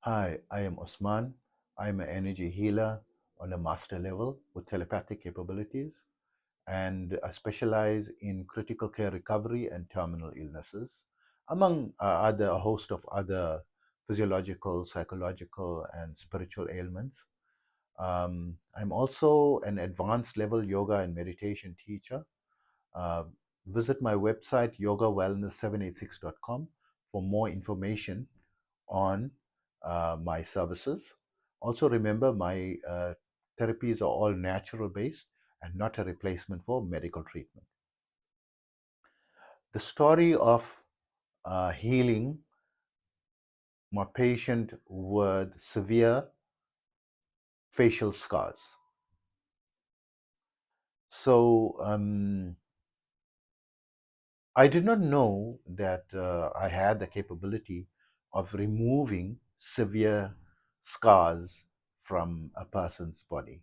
Hi, I am Osman. I'm an energy healer on a master level with telepathic capabilities, and I specialize in critical care recovery and terminal illnesses, among a host of other physiological, psychological, and spiritual ailments. I'm also an advanced level yoga and meditation teacher. Uh, Visit my website yogawellness786.com for more information on my services. Also, remember my therapies are all natural based and not a replacement for medical treatment. The story of healing my patient with severe facial scars. So, I did not know that I had the capability of removing severe scars from a person's body.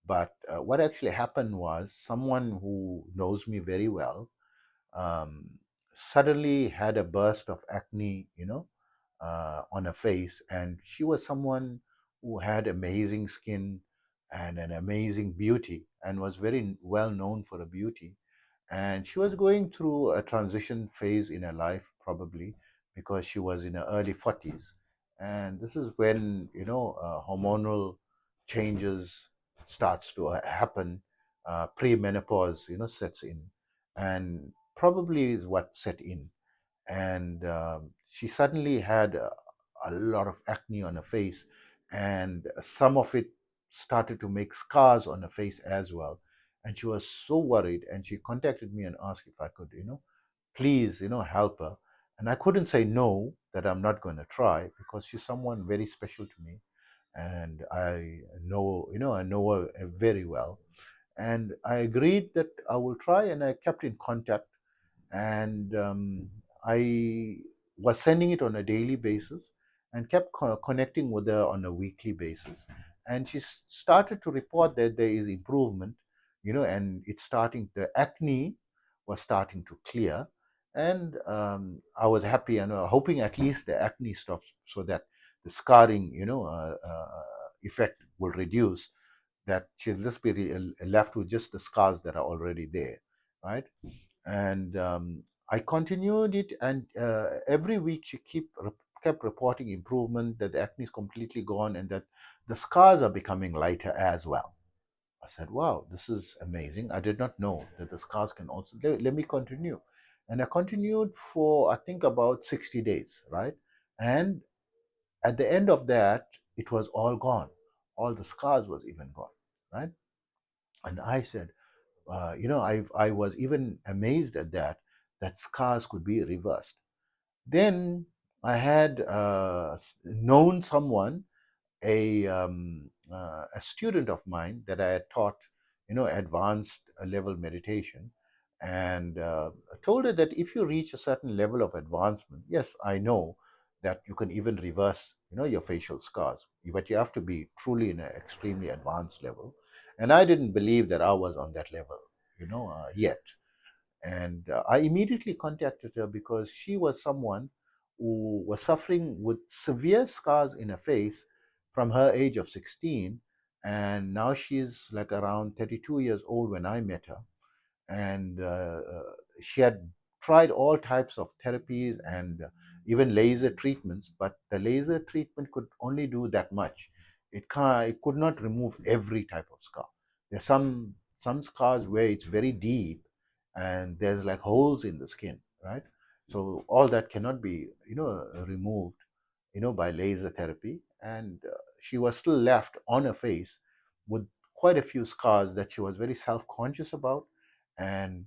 But what actually happened was someone who knows me very well um, suddenly had a burst of acne, on her face. And she was someone who had amazing skin and an amazing beauty and was very well known for her beauty, and she was going through a transition phase in her life, probably because she was in her early 40s, and this is when hormonal changes starts to happen. Pre-menopause sets in, and probably is what set in. And she suddenly had a lot of acne on her face, and some of it started to make scars on her face as well. And she was so worried, and she contacted me and asked if I could please help her. And I couldn't say no, that I'm not going to try, because she's someone very special to me, and I know her very well. And I agreed that I will try, and I kept in contact. And I was sending it on a daily basis and kept connecting with her on a weekly basis. And she started to report that there is improvement, and it's starting, the acne was starting to clear. And I was happy and hoping at least the acne stops, so that the scarring, effect will reduce, that she'll just be left with just the scars that are already there, right? And I continued it, and every week she kept reporting improvement, that the acne is completely gone, and that the scars are becoming lighter as well. I said, "Wow, this is amazing! I did not know that the scars can also." Let me continue, and I continued for I think about 60 days, right? And at the end of that, it was all gone. All the scars was even gone, right? And I said, I was even amazed at that scars could be reversed. Then I had known someone, a student of mine that I had taught, advanced level meditation, and I told her that if you reach a certain level of advancement, yes, I know that you can even reverse, your facial scars, but you have to be truly in an extremely advanced level. And I didn't believe that I was on that level, yet. And I immediately contacted her because she was someone who was suffering with severe scars in her face from her age of 16. And now she's like around 32 years old when I met her. And she had tried all types of therapies and even laser treatments, but the laser treatment could only do that much. It could not remove every type of scar. There's some scars where it's very deep, and there's like holes in the skin, right? So all that cannot be removed by laser therapy. And she was still left on her face with quite a few scars that she was very self-conscious about, and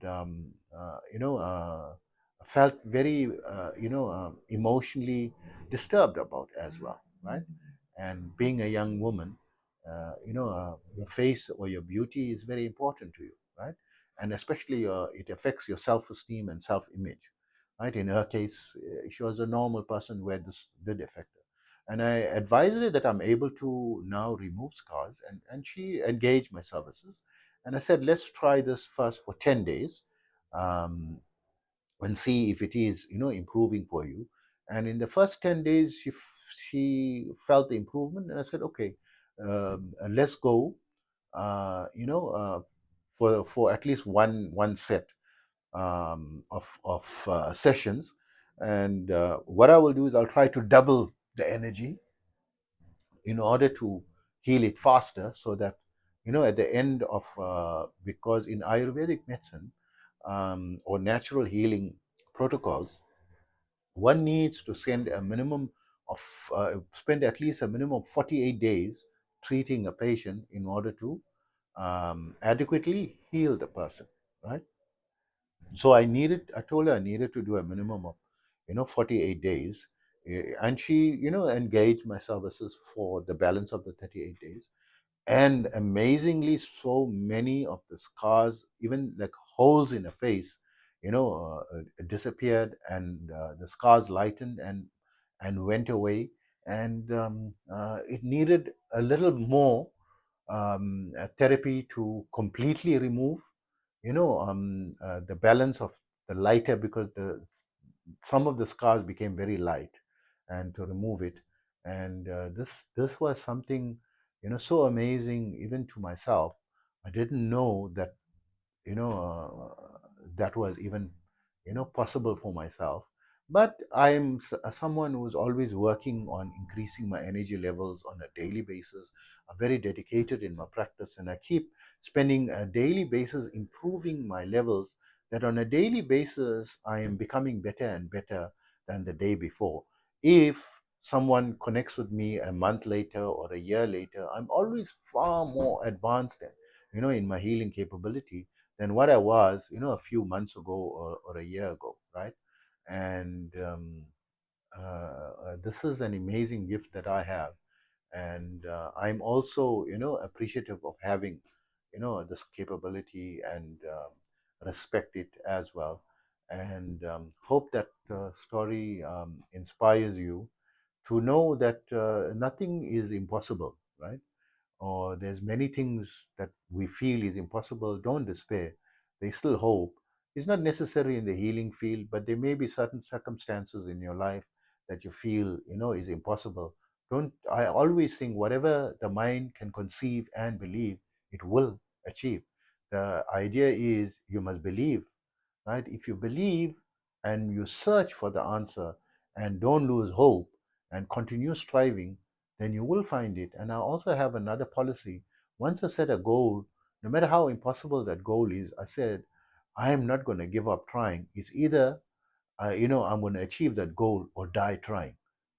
felt very emotionally disturbed about as well, right? And being a young woman, your face or your beauty is very important to you, right? And especially it affects your self-esteem and self-image, right? In her case, she was a normal person where this did affect her. And I advised her that I'm able to now remove scars, and she engaged my services. And I said, let's try this first for 10 days, um, and see if it is improving for you. And in the first 10 days, she felt the improvement. And I said, okay, let's go, for at least one set of sessions. And what I will do is I'll try to double the energy in order to heal it faster, so that at the end of because in Ayurvedic medicine, or natural healing protocols, one needs to of spend at least a minimum of 48 days treating a patient in order to adequately heal the person, right? So I told her I needed to do a minimum of 48 days. And she engaged my services for the balance of the 38 days. And amazingly, so many of the scars, even like holes in the face, disappeared, and the scars lightened and went away. And it needed a little more therapy to completely remove the balance of the lighter, because the some of the scars became very light, and to remove it. And this was something so amazing, even to myself. I didn't know that that was even possible for myself. But I'm someone who's always working on increasing my energy levels on a daily basis. I'm very dedicated in my practice, and I keep spending a daily basis improving my levels, that on a daily basis I am becoming better and better than the day before. If someone connects with me a month later or a year later, I'm always far more advanced in my healing capability than what I was, a few months ago, or a year ago, right? And this is an amazing gift that I have. And I'm also, appreciative of having, this capability, and respect it as well. And hope that story inspires you to know that nothing is impossible, right? Or there's many things that we feel is impossible. Don't despair. There's still hope. It's not necessary in the healing field, but there may be certain circumstances in your life that you feel is impossible. Don't I always think whatever the mind can conceive and believe, it will achieve. The idea is you must believe, right? If you believe and you search for the answer and don't lose hope and continue striving, then you will find it. And I also have another policy. Once I set a goal, no matter how impossible that goal is, I said, I am not going to give up trying. It's either I'm going to achieve that goal or die trying,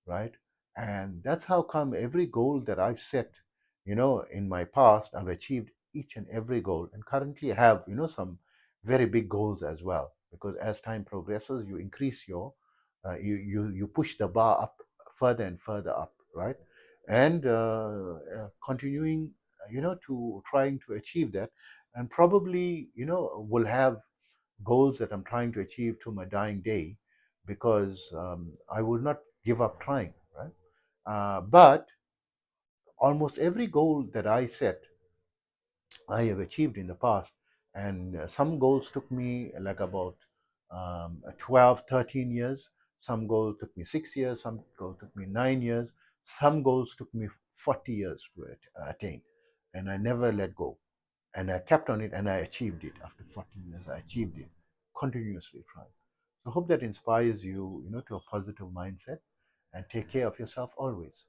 right? And that's how come every goal that I've set, in my past, I've achieved each and every goal. And currently I have, some very big goals as well, because as time progresses, you increase your, you push the bar up further and further up, right? And continuing, to trying to achieve that, and probably, will have goals that I'm trying to achieve to my dying day, because I will not give up trying, right? But almost every goal that I set, I have achieved in the past. And some goals took me like about 12, 13 years. Some goals took me 6 years. Some goals took me 9 years. Some goals took me 40 years to attain. And I never let go. And I kept on it, and I achieved it. After 14 years, I achieved it, continuously trying. So I hope that inspires you, to a positive mindset, and take care of yourself always.